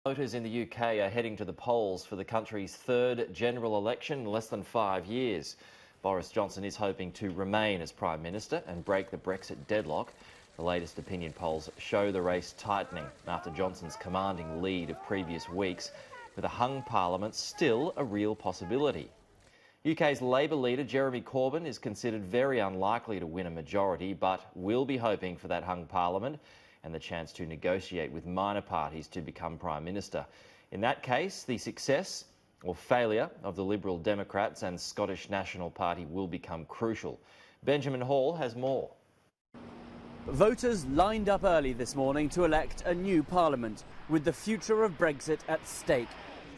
Voters in the UK are heading to the polls for the country's third general election in less than 5 years. Boris Johnson is hoping to remain as Prime Minister and break the Brexit deadlock. The latest opinion polls show the race tightening after Johnson's commanding lead of previous weeks, with a hung parliament still a real possibility. UK's Labour leader Jeremy Corbyn is considered very unlikely to win a majority, but will be hoping for that hung parliament and the chance to negotiate with minor parties to become Prime Minister. In that case, the success or failure of the Liberal Democrats and Scottish National Party will become crucial. Benjamin Hall has more. Voters lined up early this morning to elect a new parliament, with the future of Brexit at stake.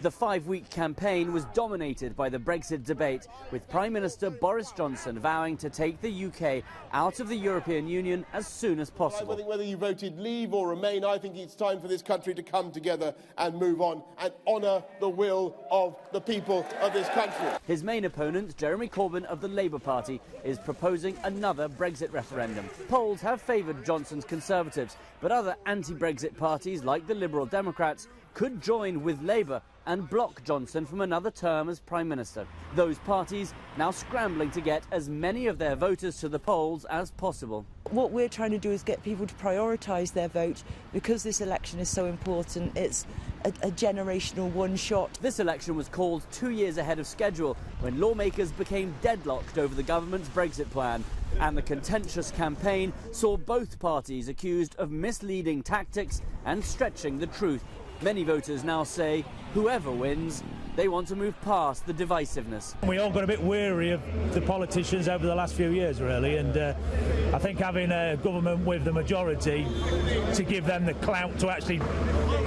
The 5-week campaign was dominated by the Brexit debate, with Prime Minister Boris Johnson vowing to take the UK out of the European Union as soon as possible. Whether you voted leave or remain, I think it's time for this country to come together and move on and honour the will of the people of this country. His main opponent, Jeremy Corbyn of the Labour Party, is proposing another Brexit referendum. Polls have favoured Johnson's Conservatives, but other anti-Brexit parties like the Liberal Democrats could join with Labour and block Johnson from another term as Prime Minister. Those parties now scrambling to get as many of their voters to the polls as possible. What we're trying to do is get people to prioritise their vote because this election is so important. It's a generational one-shot. This election was called 2 years ahead of schedule when lawmakers became deadlocked over the government's Brexit plan. And the contentious campaign saw both parties accused of misleading tactics and stretching the truth. Many voters now say whoever wins, they want to move past the divisiveness. We all got a bit weary of the politicians over the last few years, really, and I think having a government with the majority to give them the clout to actually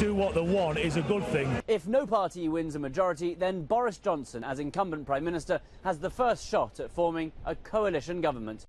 do what they want is a good thing. If no party wins a majority, then Boris Johnson, as incumbent Prime Minister, has the first shot at forming a coalition government.